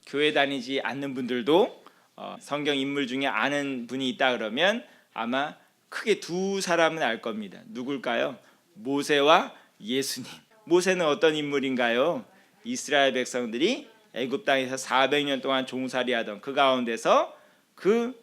교회 다니지 않는 분들도 성경 인물 중에 아는 분이 있다 그러면 아마 크게 두 사람은 알 겁니다. 누굴까요? 모세와 예수님. 모세는 어떤 인물인가요? 이스라엘 백성들이 애굽 땅에서 400년 동안 종살이하던 그 가운데서 그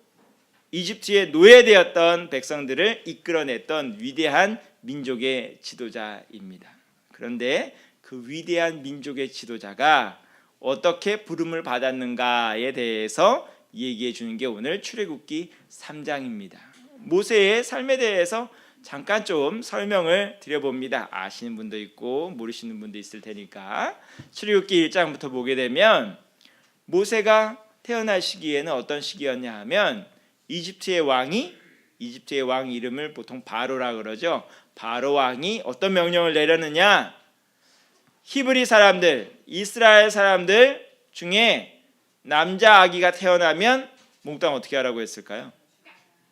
이집트에 노예되었던 백성들을 이끌어냈던 위대한 민족의 지도자입니다. 그런데 그 위대한 민족의 지도자가 어떻게 부름을 받았는가에 대해서 얘기해 주는 게 오늘 출애굽기 3장입니다. 모세의 삶에 대해서 잠깐 좀 설명을 드려봅니다. 아시는 분도 있고 모르시는 분도 있을 테니까. 출애굽기 1장부터 보게 되면 모세가 태어날 시기에는 어떤 시기였냐 하면 이집트의 왕 이름을 보통 바로라 그러죠. 바로 왕이 어떤 명령을 내렸느냐? 히브리 사람들, 이스라엘 사람들 중에 남자 아기가 태어나면 몽땅 어떻게 하라고 했을까요?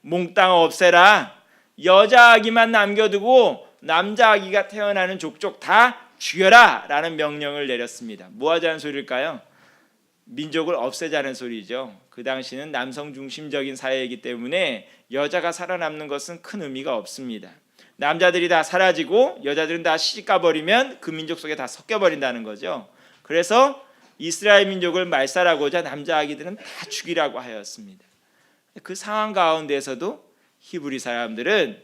몽땅 없애라. 여자 아기만 남겨두고 남자 아기가 태어나는 족족 다 죽여라 라는 명령을 내렸습니다. 뭐 하자는 소리일까요? 민족을 없애자는 소리죠. 그 당시는 남성 중심적인 사회이기 때문에 여자가 살아남는 것은 큰 의미가 없습니다. 남자들이 다 사라지고 여자들은 다 시집가 버리면 그 민족 속에 다 섞여 버린다는 거죠. 그래서 이스라엘 민족을 말살하고자 남자 아기들은 다 죽이라고 하였습니다. 그 상황 가운데서도 히브리 사람들은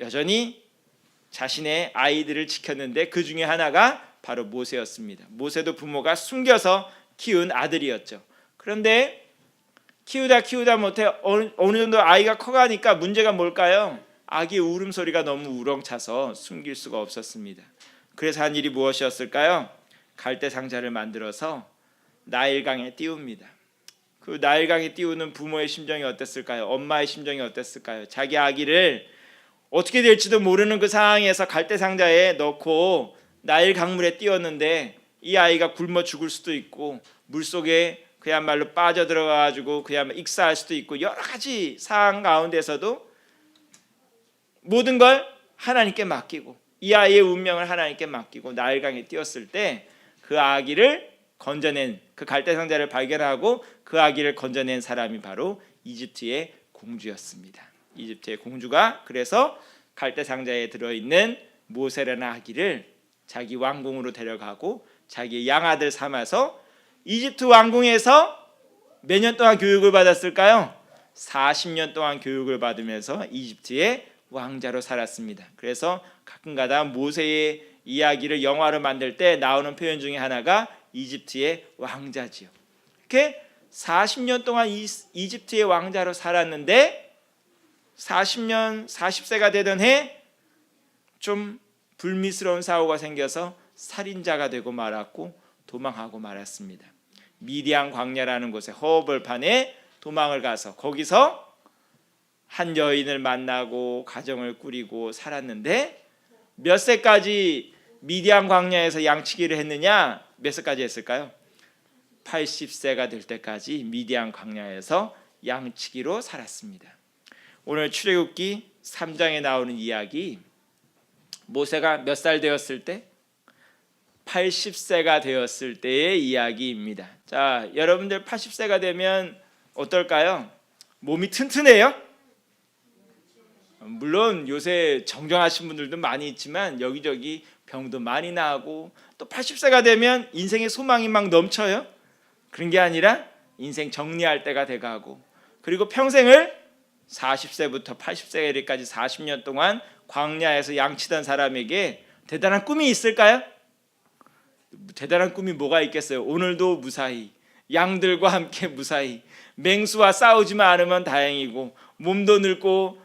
여전히 자신의 아이들을 지켰는데 그 중에 하나가 바로 모세였습니다. 모세도 부모가 숨겨서 키운 아들이었죠. 그런데 키우다 못해 어느 정도 아이가 커가니까 문제가 뭘까요? 아기 울음소리가 너무 우렁차서 숨길 수가 없었습니다. 그래서 한 일이 무엇이었을까요? 갈대 상자를 만들어서 나일강에 띄웁니다. 그 나일강에 띄우는 부모의 심정이 어땠을까요? 엄마의 심정이 어땠을까요? 자기 아기를 어떻게 될지도 모르는 그 상황에서 갈대 상자에 넣고 나일 강물에 띄웠는데 이 아이가 굶어 죽을 수도 있고 물속에 그야말로 빠져들어가지고 그야말로 익사할 수도 있고 여러 가지 상황 가운데서도 모든 걸 하나님께 맡기고 이 아이의 운명을 하나님께 맡기고 나일강에 띄웠을 때 그 아기를 건져낸 그 갈대 상자를 발견하고 그 아기를 건져낸 사람이 바로 이집트의 공주였습니다. 이집트의 공주가 그래서 갈대 상자에 들어있는 모세라는 아기를 자기 왕궁으로 데려가고 자기의 양아들 삼아서 이집트 왕궁에서 몇 년 동안 교육을 받았을까요? 40년 동안 교육을 받으면서 이집트의 왕자로 살았습니다. 그래서 가끔가다 모세의 이야기를 영화로 만들 때 나오는 표현 중에 하나가 이집트의 왕자지요. 이렇게 40년 동안 이집트의 왕자로 살았는데 40세가 되던 해 좀 불미스러운 사고가 생겨서 살인자가 되고 말았고 도망하고 말았습니다. 미디안 광야라는 곳에 허벌판에 도망을 가서 거기서 한 여인을 만나고 가정을 꾸리고 살았는데 몇 세까지 미디안 광야에서 양치기를 했느냐? 몇 세까지 했을까요? 80세가 될 때까지 미디안 광야에서 양치기로 살았습니다. 오늘 출애굽기 3장에 나오는 이야기, 모세가 몇 살 되었을 때? 80세가 되었을 때의 이야기입니다. 자, 여러분들 80세가 되면 어떨까요? 몸이 튼튼해요? 물론 요새 정정하신 분들도 많이 있지만 여기저기 병도 많이 나고 또 80세가 되면 인생의 소망이 막 넘쳐요. 그런 게 아니라 인생 정리할 때가 돼가고 그리고 평생을 40세부터 80세까지 40년 동안 광야에서 양치던 사람에게 대단한 꿈이 있을까요? 대단한 꿈이 뭐가 있겠어요? 오늘도 무사히 양들과 함께 무사히 맹수와 싸우지만 않으면 다행이고 몸도 늙고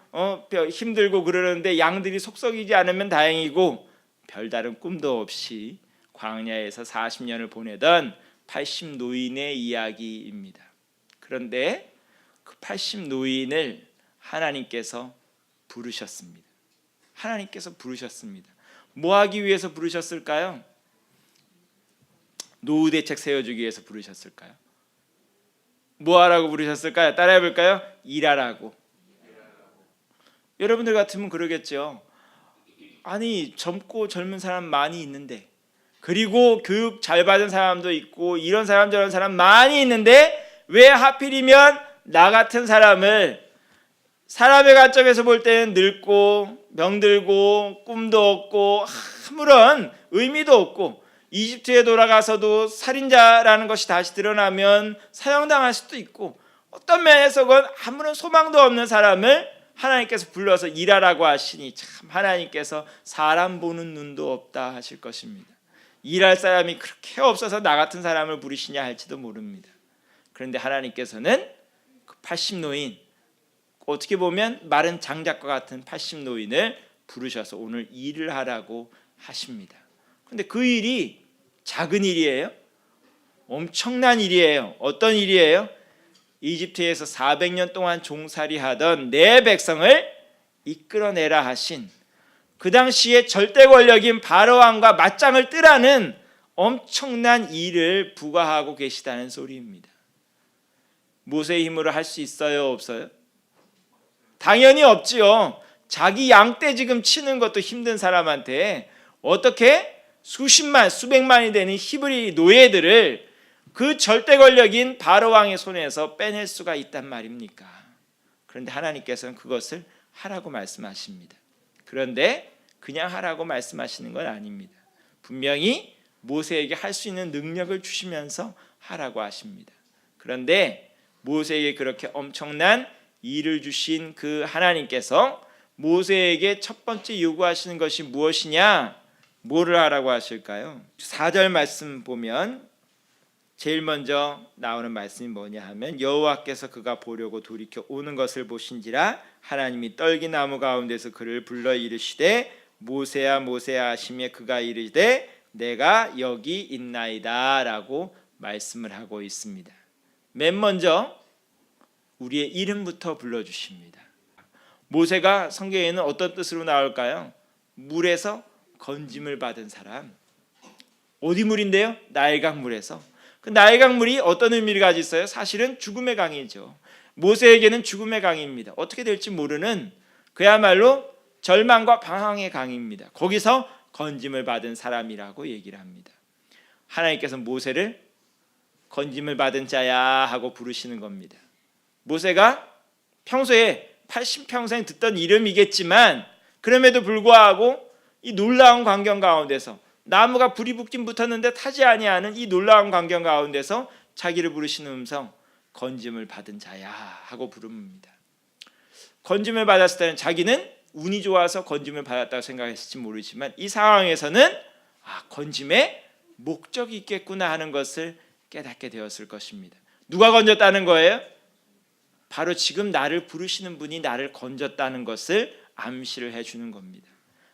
힘들고 그러는데 양들이 속썩이지 않으면 다행이고 별다른 꿈도 없이 광야에서 40년을 보내던 80 노인의 이야기입니다. 그런데 그 80 노인을 하나님께서 부르셨습니다. 하나님께서 부르셨습니다. 뭐 하기 위해서 부르셨을까요? 노후 대책 세워주기 위해서 부르셨을까요? 뭐 하라고 부르셨을까요? 따라해 볼까요? 일하라고. 여러분들 같으면 그러겠죠. 아니 젊고 젊은 사람 많이 있는데 그리고 교육 잘 받은 사람도 있고 이런 사람 저런 사람 많이 있는데 왜 하필이면 나 같은 사람을 사람의 관점에서 볼 때는 늙고 병들고 꿈도 없고 아무런 의미도 없고 이집트에 돌아가서도 살인자라는 것이 다시 드러나면 사형당할 수도 있고 어떤 면에서건 아무런 소망도 없는 사람을 하나님께서 불러서 일하라고 하시니 참 하나님께서 사람 보는 눈도 없다 하실 것입니다. 일할 사람이 그렇게 없어서 나 같은 사람을 부르시냐 할지도 모릅니다. 그런데 하나님께서는 그 80노인, 어떻게 보면 마른 장작과 같은 80노인을 부르셔서 오늘 일을 하라고 하십니다. 그런데 그 일이 작은 일이에요? 엄청난 일이에요. 어떤 일이에요? 이집트에서 400년 동안 종살이 하던 내 백성을 이끌어내라 하신 그 당시에 절대 권력인 바로왕과 맞짱을 뜨라는 엄청난 일을 부과하고 계시다는 소리입니다. 모세의 힘으로 할 수 있어요? 없어요? 당연히 없지요. 자기 양떼 지금 치는 것도 힘든 사람한테 어떻게 수십만 수백만이 되는 히브리 노예들을 그 절대 권력인 바로왕의 손에서 빼낼 수가 있단 말입니까? 그런데 하나님께서는 그것을 하라고 말씀하십니다. 그런데 그냥 하라고 말씀하시는 건 아닙니다. 분명히 모세에게 할 수 있는 능력을 주시면서 하라고 하십니다. 그런데 모세에게 그렇게 엄청난 일을 주신 그 하나님께서 모세에게 첫 번째 요구하시는 것이 무엇이냐? 뭐를 하라고 하실까요? 4절 말씀 보면 제일 먼저 나오는 말씀이 뭐냐 하면 여호와께서 그가 보려고 돌이켜 오는 것을 보신지라 하나님이 떨기나무 가운데서 그를 불러 이르시되 모세야 모세야 하시며 그가 이르되 내가 여기 있나이다 라고 말씀을 하고 있습니다. 맨 먼저 우리의 이름부터 불러주십니다. 모세가 성경에는 어떤 뜻으로 나올까요? 물에서 건짐을 받은 사람. 어디 물인데요? 나일강 물에서. 그 나일강 물이 어떤 의미를 가지고 있어요? 사실은 죽음의 강이죠. 모세에게는 죽음의 강입니다. 어떻게 될지 모르는 그야말로 절망과 방황의 강입니다. 거기서 건짐을 받은 사람이라고 얘기를 합니다. 하나님께서 모세를 건짐을 받은 자야 하고 부르시는 겁니다. 모세가 평소에 80평생 듣던 이름이겠지만 그럼에도 불구하고 이 놀라운 광경 가운데서 나무가 불이 붙긴 붙었는데 타지 아니하는 이 놀라운 광경 가운데서 자기를 부르시는 음성, 건짐을 받은 자야 하고 부릅니다. 건짐을 받았을 때는 자기는 운이 좋아서 건짐을 받았다고 생각했을지 모르지만 이 상황에서는 건짐에 목적이 있겠구나 하는 것을 깨닫게 되었을 것입니다. 누가 건졌다는 거예요? 바로 지금 나를 부르시는 분이 나를 건졌다는 것을 암시를 해주는 겁니다.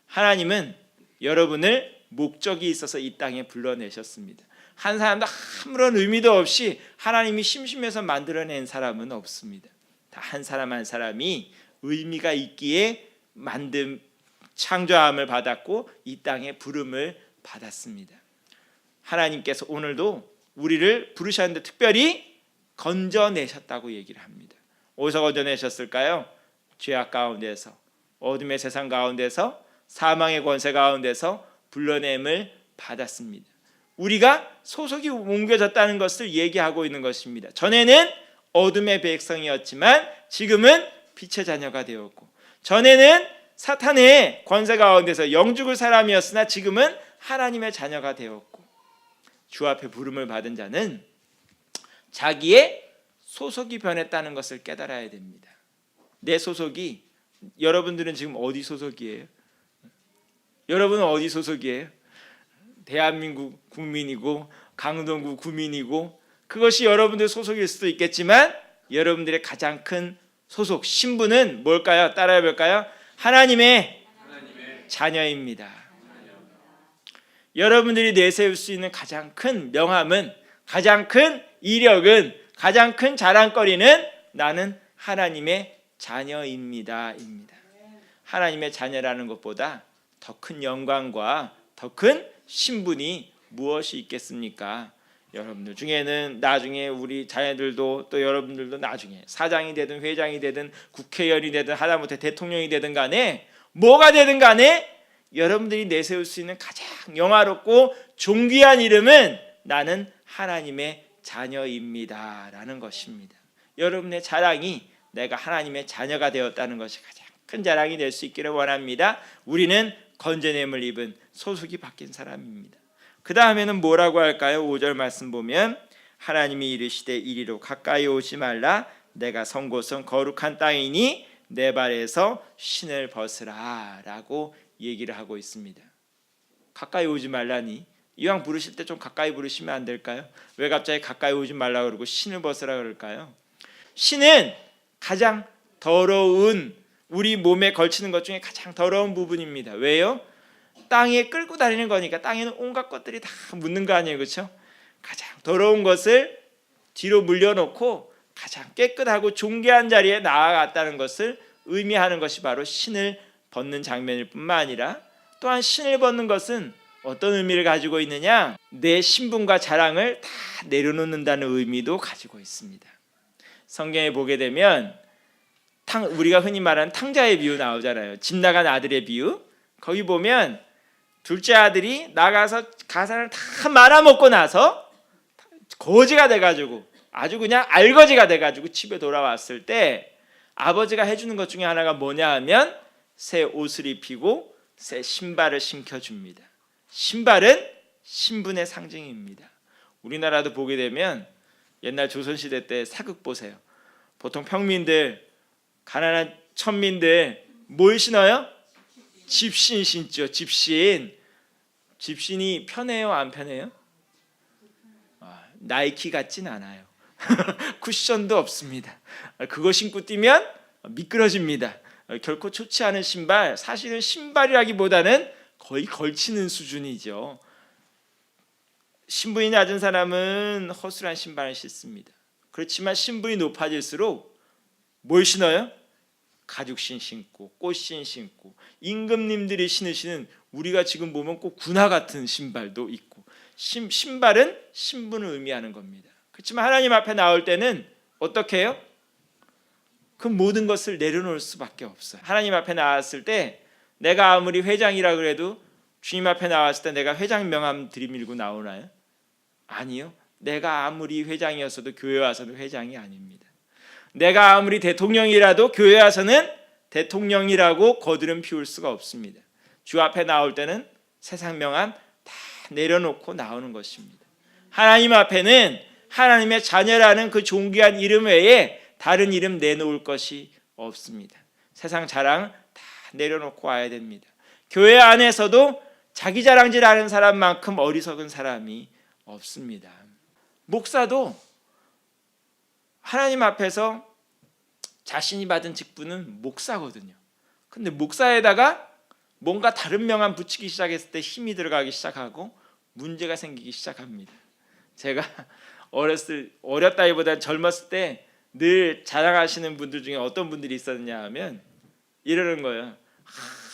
하나님은 여러분을 목적이 있어서 이 땅에 불러내셨습니다. 한 사람도 아무런 의미도 없이 하나님이 심심해서 만들어낸 사람은 없습니다. 다 한 사람 한 사람이 의미가 있기에 만듦 창조함을 받았고 이 땅에 부름을 받았습니다. 하나님께서 오늘도 우리를 부르셨는데 특별히 건져내셨다고 얘기를 합니다. 어디서 건져내셨을까요? 죄악 가운데서, 어둠의 세상 가운데서, 사망의 권세 가운데서 불러냄을 받았습니다. 우리가 소속이 옮겨졌다는 것을 얘기하고 있는 것입니다. 전에는 어둠의 백성이었지만 지금은 빛의 자녀가 되었고, 전에는 사탄의 권세 가운데서 영죽을 사람이었으나 지금은 하나님의 자녀가 되었고, 주 앞에 부름을 받은 자는 자기의 소속이 변했다는 것을 깨달아야 됩니다. 내 소속이, 여러분들은 지금 어디 소속이에요? 여러분은 어디 소속이에요? 대한민국 국민이고 강동구 구민이고 그것이 여러분들의 소속일 수도 있겠지만 여러분들의 가장 큰 소속 신분은 뭘까요? 따라해 볼까요? 하나님의 자녀입니다. 여러분들이 내세울 수 있는 가장 큰 명함은, 가장 큰 이력은, 가장 큰 자랑거리는 나는 하나님의 자녀입니다. 하나님의 자녀라는 것보다 더 큰 영광과 더 큰 신분이 무엇이 있겠습니까? 여러분들 중에는 나중에 우리 자녀들도 또 여러분들도 나중에 사장이 되든 회장이 되든 국회의원이 되든 하다못해 대통령이 되든 간에 뭐가 되든 간에 여러분들이 내세울 수 있는 가장 영화롭고 존귀한 이름은 나는 하나님의 자녀입니다 라는 것입니다. 여러분의 자랑이 내가 하나님의 자녀가 되었다는 것이 가장 큰 자랑이 될 수 있기를 원합니다. 우리는 건져냄을 입은 소속이 바뀐 사람입니다. 그 다음에는 뭐라고 할까요? 5절 말씀 보면 하나님이 이르시되 이리로 가까이 오지 말라 내가 선 곳은 거룩한 땅이니 내 발에서 신을 벗으라 라고 얘기를 하고 있습니다. 가까이 오지 말라니 이왕 부르실 때 좀 가까이 부르시면 안 될까요? 왜 갑자기 가까이 오지 말라 그러고 신을 벗으라 그럴까요? 신은 가장 더러운 우리 몸에 걸치는 것 중에 가장 더러운 부분입니다. 왜요? 땅에 끌고 다니는 거니까. 땅에는 온갖 것들이 다 묻는 거 아니에요, 그렇죠? 가장 더러운 것을 뒤로 물려놓고 가장 깨끗하고 존귀한 자리에 나아갔다는 것을 의미하는 것이 바로 신을 벗는 장면일 뿐만 아니라, 또한 신을 벗는 것은 어떤 의미를 가지고 있느냐? 내 신분과 자랑을 다 내려놓는다는 의미도 가지고 있습니다. 성경에 보게 되면 우리가 흔히 말하는 탕자의 비유 나오잖아요. 집 나간 아들의 비유. 거기 보면 둘째 아들이 나가서 가산을 다 말아먹고 나서 거지가 돼가지고 아주 그냥 알거지가 돼가지고 집에 돌아왔을 때 아버지가 해주는 것 중에 하나가 뭐냐 하면 새 옷을 입히고 새 신발을 신겨줍니다. 신발은 신분의 상징입니다. 우리나라도 보게 되면 옛날 조선시대 때 사극 보세요. 보통 평민들, 가난한 천민들 뭘 신어요? 집신 신죠. 집신. 집신이 편해요, 안 편해요? 나이키 같진 않아요. 쿠션도 없습니다. 그거 신고 뛰면 미끄러집니다. 결코 좋지 않은 신발, 사실은 신발이라기보다는 거의 걸치는 수준이죠. 신분이 낮은 사람은 허술한 신발을 신습니다. 그렇지만 신분이 높아질수록 뭘 신어요? 가죽신 신고 꽃신 신고 임금님들이 신으시는, 우리가 지금 보면 꼭 군화 같은 신발도 있고, 신발은 신분을 의미하는 겁니다. 그렇지만 하나님 앞에 나올 때는 어떻게 해요? 그 모든 것을 내려놓을 수밖에 없어요. 하나님 앞에 나왔을 때 내가 아무리 회장이라 그래도 주님 앞에 나왔을 때 내가 회장 명함 들이밀고 나오나요? 아니요. 내가 아무리 회장이었어도 교회 와서는 회장이 아닙니다. 내가 아무리 대통령이라도 교회 와서는 대통령이라고 거드름 피울 수가 없습니다. 주 앞에 나올 때는 세상 명함 다 내려놓고 나오는 것입니다. 하나님 앞에는 하나님의 자녀라는 그 존귀한 이름 외에 다른 이름 내놓을 것이 없습니다. 세상 자랑 다 내려놓고 와야 됩니다. 교회 안에서도 자기 자랑질하는 사람만큼 어리석은 사람이 없습니다. 목사도 하나님 앞에서 자신이 받은 직분은 목사거든요. 근데 목사에다가 뭔가 다른 명함 붙이기 시작했을 때 힘이 들어가기 시작하고 문제가 생기기 시작합니다. 제가 어렸다기보다는 젊었을 때 늘 자랑하시는 분들 중에 어떤 분들이 있었냐 하면 이러는 거예요.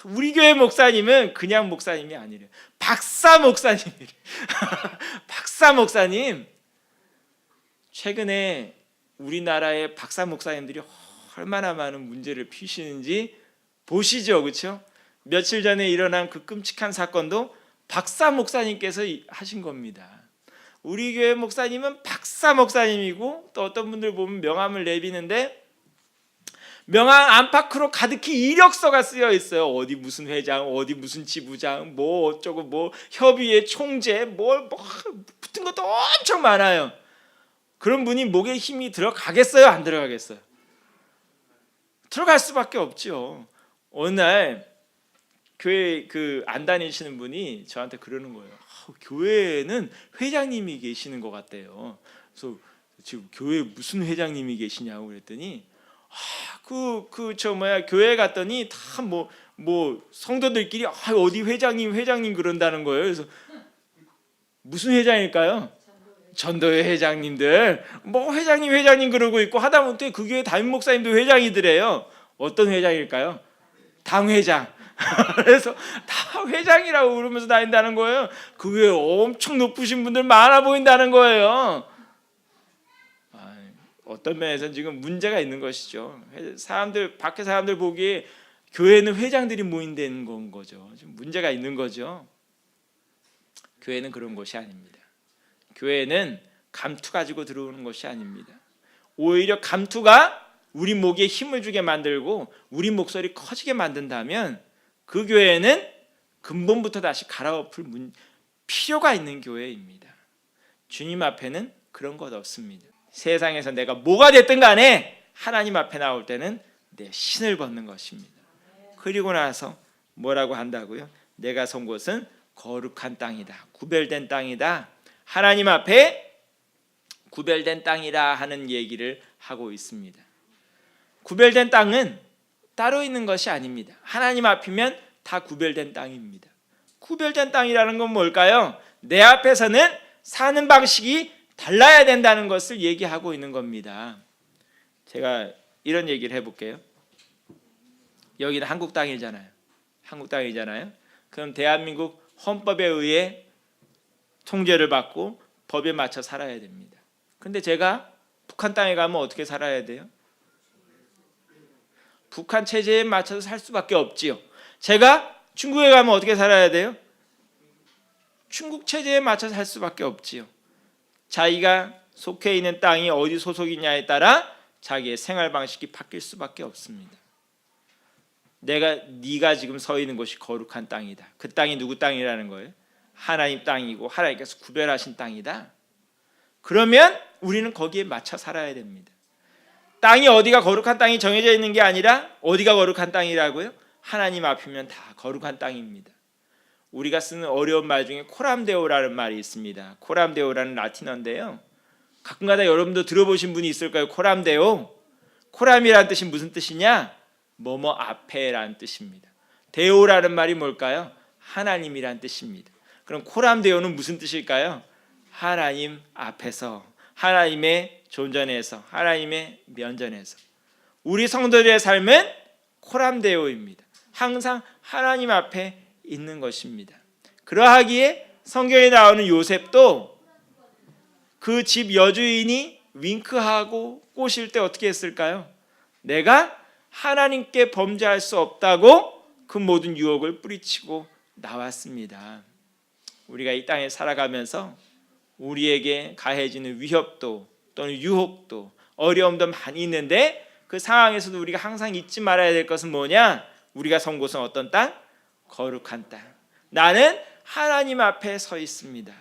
우리 교회 목사님은 그냥 목사님이 아니래요. 박사 목사님이래. 박사 목사님. 최근에 우리나라의 박사 목사님들이 얼마나 많은 문제를 피시는지 보시죠, 그렇죠? 며칠 전에 일어난 그 끔찍한 사건도 박사 목사님께서 하신 겁니다. 우리 교회 목사님은 박사 목사님이고, 또 어떤 분들 보면 명함을 내비는데 명함 안팎으로 가득히 이력서가 쓰여 있어요. 어디 무슨 회장, 어디 무슨 지부장, 뭐 어쩌고, 뭐 협의회 총재, 뭐 붙은 것도 엄청 많아요. 그런 분이 목에 힘이 들어가겠어요, 안 들어가겠어요? 들어갈 수밖에 없죠. 어느 날 교회 안 다니시는 분이 저한테 그러는 거예요. 교회에는 회장님이 계시는 것 같대요. 그래서 지금 교회에 무슨 회장님이 계시냐고 그랬더니 교회 갔더니 다 뭐 성도들끼리 어디 회장님 그런다는 거예요. 그래서 무슨 회장일까요? 전도회 회장님들, 뭐 회장님 그러고 있고, 하다못해 그 교회 담임 목사님도 회장이더래요. 어떤 회장일까요? 당회장. 그래서 다 회장이라고 그러면서 다닌다는 거예요. 그 교회 엄청 높으신 분들 많아 보인다는 거예요. 어떤 면에서는 지금 문제가 있는 것이죠. 밖에 사람들 보기에 교회는 회장들이 모인다는 건 거죠. 좀 문제가 있는 거죠. 교회는 그런 곳이 아닙니다. 교회는 감투 가지고 들어오는 것이 아닙니다. 오히려 감투가 우리 목에 힘을 주게 만들고 우리 목소리 커지게 만든다면 그 교회는 근본부터 다시 갈아엎을 필요가 있는 교회입니다. 주님 앞에는 그런 것 없습니다. 세상에서 내가 뭐가 됐든 간에 하나님 앞에 나올 때는 내 신을 벗는 것입니다. 그리고 나서 뭐라고 한다고요? 내가 선 곳은 거룩한 땅이다. 구별된 땅이다. 하나님 앞에 구별된 땅이라 하는 얘기를 하고 있습니다. 구별된 땅은 따로 있는 것이 아닙니다. 하나님 앞이면 다 구별된 땅입니다. 구별된 땅이라는 건 뭘까요? 내 앞에서는 사는 방식이 달라야 된다는 것을 얘기하고 있는 겁니다. 제가 이런 얘기를 해볼게요. 여기는 한국 땅이잖아요. 한국 땅이잖아요. 그럼 대한민국 헌법에 의해 통제를 받고 법에 맞춰 살아야 됩니다. 근데 제가 북한 땅에 가면 어떻게 살아야 돼요? 북한 체제에 맞춰서 살 수밖에 없지요. 제가 중국에 가면 어떻게 살아야 돼요? 중국 체제에 맞춰서 살 수밖에 없지요. 자기가 속해 있는 땅이 어디 소속이냐에 따라 자기의 생활 방식이 바뀔 수밖에 없습니다. 네가 지금 서 있는 곳이 거룩한 땅이다. 그 땅이 누구 땅이라는 거예요? 하나님 땅이고 하나님께서 구별하신 땅이다. 그러면 우리는 거기에 맞춰 살아야 됩니다. 땅이 어디가 거룩한 땅이 정해져 있는 게 아니라 어디가 거룩한 땅이라고요? 하나님 앞이면 다 거룩한 땅입니다. 우리가 쓰는 어려운 말 중에 코람데오라는 말이 있습니다. 코람데오라는 라틴어인데요. 가끔가다 여러분도 들어보신 분이 있을까요? 코람데오. 코람이라는 뜻이 무슨 뜻이냐? 뭐뭐 앞에라는 뜻입니다. 데오라는 말이 뭘까요? 하나님이란 뜻입니다. 그럼 코람데오는 무슨 뜻일까요? 하나님 앞에서, 하나님의 존전에서, 하나님의 면전에서. 우리 성도들의 삶은 코람데오입니다. 항상 하나님 앞에 있는 것입니다. 그러하기에 성경에 나오는 요셉도 그 집 여주인이 윙크하고 꼬실 때 어떻게 했을까요? 내가 하나님께 범죄할 수 없다고 그 모든 유혹을 뿌리치고 나왔습니다. 우리가 이 땅에 살아가면서 우리에게 가해지는 위협도 또는 유혹도 어려움도 많이 있는데 그 상황에서도 우리가 항상 잊지 말아야 될 것은 뭐냐? 우리가 선 곳은 어떤 땅? 거룩한 땅. 나는 하나님 앞에 서 있습니다.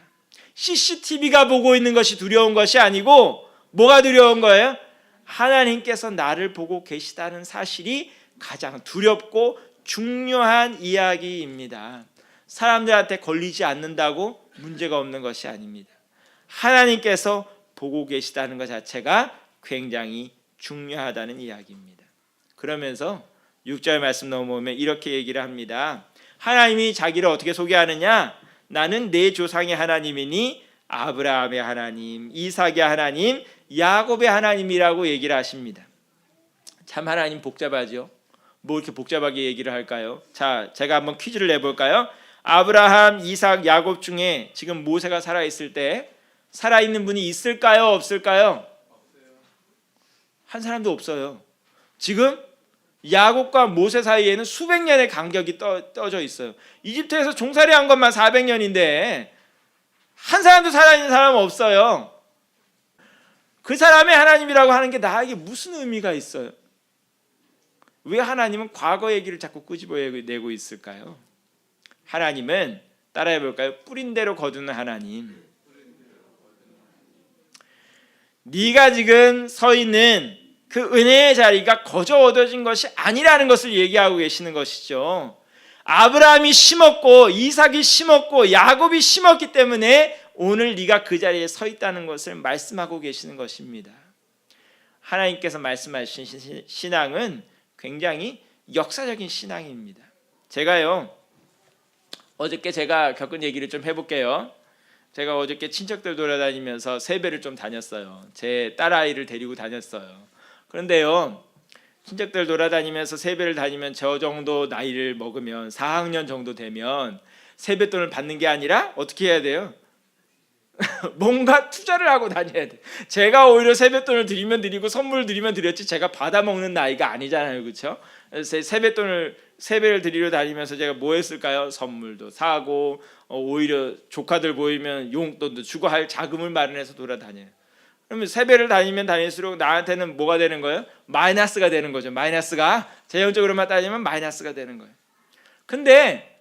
CCTV가 보고 있는 것이 두려운 것이 아니고 뭐가 두려운 거예요? 하나님께서 나를 보고 계시다는 사실이 가장 두렵고 중요한 이야기입니다. 사람들한테 걸리지 않는다고 문제가 없는 것이 아닙니다. 하나님께서 보고 계시다는 것 자체가 굉장히 중요하다는 이야기입니다. 그러면서 6절 말씀 넘어오면 이렇게 얘기를 합니다. 하나님이 자기를 어떻게 소개하느냐? 나는 내 조상의 하나님이니 아브라함의 하나님, 이삭의 하나님, 야곱의 하나님이라고 얘기를 하십니다. 참 하나님 복잡하죠? 뭐 이렇게 복잡하게 얘기를 할까요? 자, 제가 한번 퀴즈를 내볼까요? 아브라함, 이삭, 야곱 중에 지금 모세가 살아있을 때 살아있는 분이 있을까요? 없을까요? 한 사람도 없어요. 지금 야곱과 모세 사이에는 수백 년의 간격이 떠져 있어요. 이집트에서 종살이한 것만 400년인데 한 사람도 살아있는 사람은 없어요. 그 사람의 하나님이라고 하는 게 나에게 무슨 의미가 있어요? 왜 하나님은 과거 얘기를 자꾸 끄집어내고 있을까요? 하나님은 따라해 볼까요? 뿌린 대로 거두는 하나님. 네가 지금 서 있는 그 은혜의 자리가 거저 얻어진 것이 아니라는 것을 얘기하고 계시는 것이죠. 아브라함이 심었고 이삭이 심었고 야곱이 심었기 때문에 오늘 네가 그 자리에 서 있다는 것을 말씀하고 계시는 것입니다. 하나님께서 말씀하신 신앙은 굉장히 역사적인 신앙입니다. 제가요 어저께 제가 겪은 얘기를 좀 해볼게요. 제가 어저께 친척들 돌아다니면서 세배를 좀 다녔어요. 제 딸아이를 데리고 다녔어요. 그런데요 친척들 돌아다니면서 세배를 다니면 저 정도 나이를 먹으면 4학년 정도 되면 세뱃돈을 받는 게 아니라 어떻게 해야 돼요? 뭔가 투자를 하고 다녀야 돼. 제가 오히려 세뱃돈을 드리면 드리고 선물 드리면 드렸지 제가 받아먹는 나이가 아니잖아요, 그렇죠? 세배를 드리러 다니면서 제가 뭐 했을까요? 선물도 사고 오히려 조카들 보이면 용돈도 주고 할 자금을 마련해서 돌아다녀요. 그러면 세배를 다니면 다닐수록 나한테는 뭐가 되는 거예요? 마이너스가 되는 거죠. 마이너스가 재정적으로만 따지면 마이너스가 되는 거예요. 근데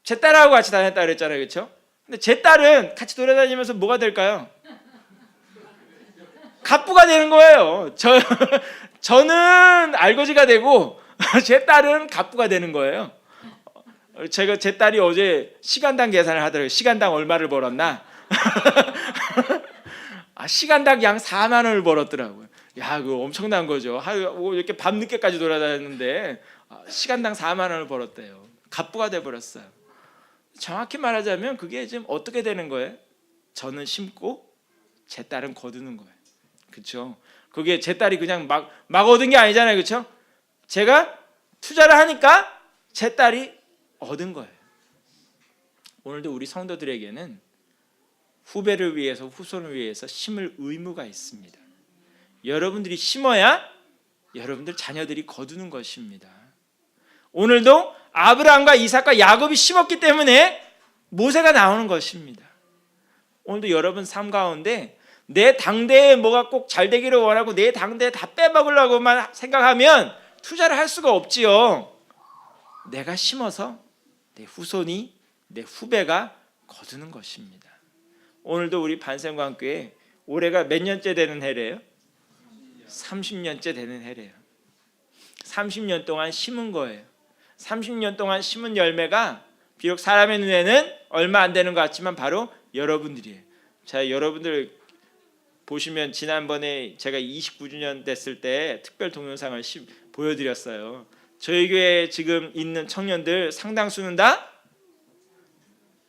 제 딸하고 같이 다녔다 그랬잖아요, 그렇죠? 근데 제 딸은 같이 돌아다니면서 뭐가 될까요? 갑부가 되는 거예요. 저는 알거지가 되고 제 딸은 갑부가 되는 거예요. 제 딸이 어제 시간당 계산을 하더라고요. 시간당 얼마를 벌었나? 시간당 양 4만 원을 벌었더라고요. 야, 그거 엄청난 거죠. 이렇게 밤늦게까지 돌아다녔는데 시간당 4만 원을 벌었대요. 갑부가 돼버렸어요. 정확히 말하자면 그게 지금 어떻게 되는 거예요? 저는 심고 제 딸은 거두는 거예요. 그렇죠? 그게 제 딸이 그냥 막 얻은 게 아니잖아요, 그렇죠? 제가 투자를 하니까 제 딸이 얻은 거예요. 오늘도 우리 성도들에게는 후배를 위해서 후손을 위해서 심을 의무가 있습니다. 여러분들이 심어야 여러분들 자녀들이 거두는 것입니다. 오늘도 아브라함과 이삭과 야곱이 심었기 때문에 모세가 나오는 것입니다. 오늘도 여러분 삶 가운데 내 당대에 뭐가 꼭 잘 되기를 원하고 내 당대에 다 빼먹으려고만 생각하면 투자를 할 수가 없지요. 내가 심어서 내 후손이 내 후배가 거두는 것입니다. 오늘도 우리 반생관교회 올해가 몇 년째 되는 해래요? 30년째 되는 해래요. 30년 동안 심은 거예요. 30년 동안 심은 열매가 비록 사람의 눈에는 얼마 안 되는 것 같지만 바로 여러분들이에요. 자, 여러분들 보시면 지난번에 제가 29주년 됐을 때 특별 동영상을 보여드렸어요. 저희 교회에 지금 있는 청년들 상당수는 다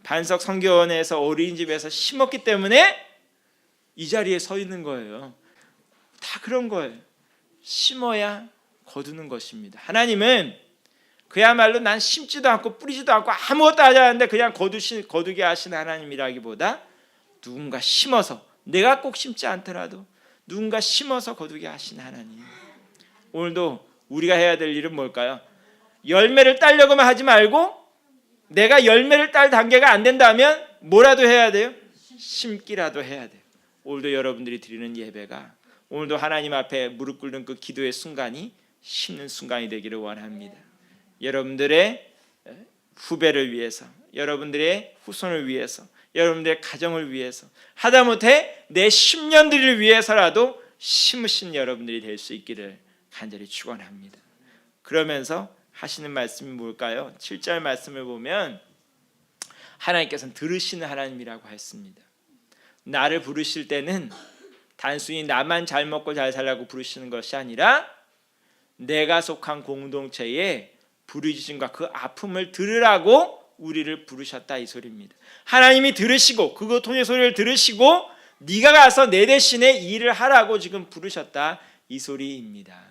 반석 선교원에서 어린이집에서 심었기 때문에 이 자리에 서 있는 거예요. 다 그런 거예요. 심어야 거두는 것입니다. 하나님은 그야말로 난 심지도 않고 뿌리지도 않고 아무것도 하지 않는데 그냥 거두게 하시는 하나님이라기보다 누군가 심어서, 내가 꼭 심지 않더라도 누군가 심어서 거두게 하시는 하나님. 오늘도 우리가 해야 될 일은 뭘까요? 열매를 따려고만 하지 말고 내가 열매를 딸 단계가 안 된다면 뭐라도 해야 돼요? 심기라도 해야 돼요. 오늘도 여러분들이 드리는 예배가 오늘도 하나님 앞에 무릎 꿇는 그 기도의 순간이 심는 순간이 되기를 원합니다. 여러분들의 후배를 위해서, 여러분들의 후손을 위해서, 여러분들의 가정을 위해서, 하다못해 내 10년들을 위해서라도 심으신 여러분들이 될 수 있기를 간절히 축원합니다. 그러면서 하시는 말씀이 뭘까요? 7절 말씀을 보면 하나님께서는 들으시는 하나님이라고 했습니다. 나를 부르실 때는 단순히 나만 잘 먹고 잘 살라고 부르시는 것이 아니라 내가 속한 공동체에 부르짖음과 그 아픔을 들으라고 우리를 부르셨다, 이 소리입니다. 하나님이 들으시고 그 고통의 소리를 들으시고 네가 가서 내 대신에 일을 하라고 지금 부르셨다, 이 소리입니다.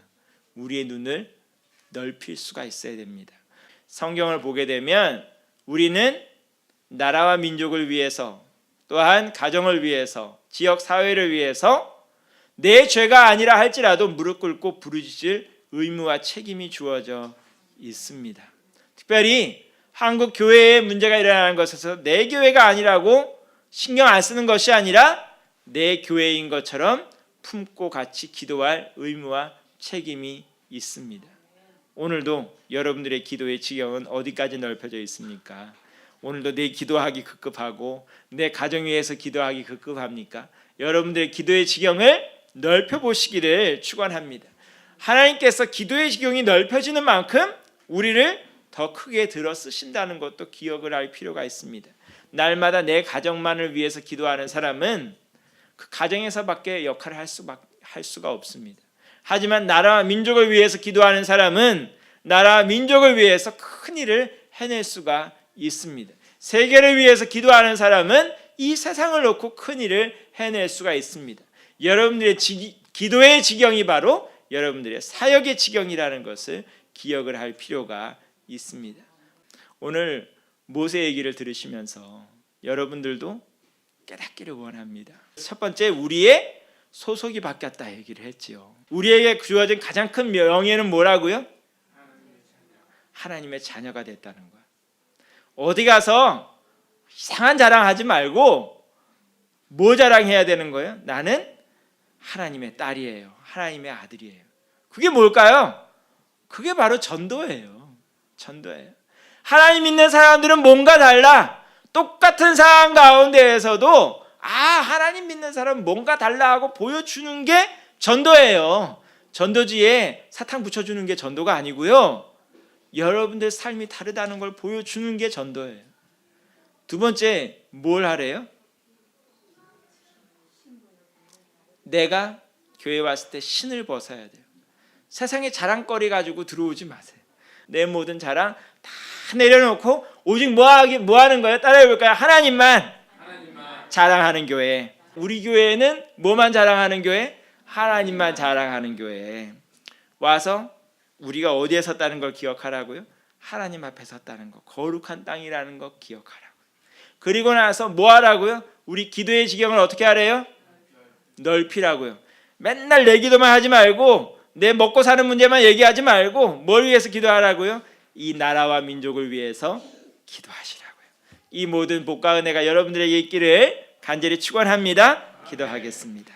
우리의 눈을 넓힐 수가 있어야 됩니다. 성경을 보게 되면 우리는 나라와 민족을 위해서, 또한 가정을 위해서, 지역 사회를 위해서 내 죄가 아니라 할지라도 무릎 꿇고 부르짖을 의무와 책임이 주어져 있습니다. 특별히 한국 교회에 문제가 일어나는 것에서 내 교회가 아니라고 신경 안 쓰는 것이 아니라 내 교회인 것처럼 품고 같이 기도할 의무와 책임이 있습니다. 오늘도 여러분들의 기도의 지경은 어디까지 넓혀져 있습니까? 오늘도 내 기도하기 급급하고 내 가정 위해서 기도하기 급급합니까? 여러분들의 기도의 지경을 넓혀보시기를 축원합니다. 하나님께서 기도의 지경이 넓혀지는 만큼 우리를 더 크게 들어 쓰신다는 것도 기억을 할 필요가 있습니다. 날마다 내 가정만을 위해서 기도하는 사람은 그 가정에서밖에 역할을 할 수가 없습니다. 하지만 나라와 민족을 위해서 기도하는 사람은 나라와 민족을 위해서 큰 일을 해낼 수가 있습니다. 세계를 위해서 기도하는 사람은 이 세상을 놓고 큰 일을 해낼 수가 있습니다. 여러분들의 기도의 지경이 바로 여러분들의 사역의 지경이라는 것을 기억을 할 필요가 있습니다. 오늘 모세 얘기를 들으시면서 여러분들도 깨닫기를 원합니다. 첫 번째, 우리의 소속이 바뀌었다 얘기를 했지요. 우리에게 주어진 가장 큰 명예는 뭐라고요? 하나님의 자녀가 됐다는 거야. 어디 가서 이상한 자랑하지 말고 뭐 자랑해야 되는 거예요? 나는 하나님의 딸이에요. 하나님의 아들이에요. 그게 뭘까요? 그게 바로 전도예요. 전도예요. 하나님 믿는 사람들은 뭔가 달라. 똑같은 상황 가운데에서도 하나님 믿는 사람은 뭔가 달라 하고 보여주는 게 전도예요. 전도지에 사탕 붙여주는 게 전도가 아니고요. 여러분들 삶이 다르다는 걸 보여주는 게 전도예요. 두 번째, 뭘 하래요? 내가 교회 왔을 때 신을 벗어야 돼요. 세상에 자랑거리 가지고 들어오지 마세요. 내 모든 자랑 다 내려놓고 오직 뭐 하는 거예요? 따라해 볼까요? 하나님만 자랑하는 교회. 우리 교회는 뭐만 자랑하는 교회? 하나님만 자랑하는 교회. 와서 우리가 어디에 섰다는 걸 기억하라고요? 하나님 앞에 섰다는 거, 거룩한 땅이라는 거 기억하라고요. 그리고 나서 뭐 하라고요? 우리 기도의 지경을 어떻게 하래요? 넓히라고요. 맨날 내 기도만 하지 말고 내 먹고 사는 문제만 얘기하지 말고 뭘 위해서 기도하라고요? 이 나라와 민족을 위해서 기도하시라고요. 이 모든 복과 은혜가 여러분들에게 있기를 간절히 축원합니다. 기도하겠습니다.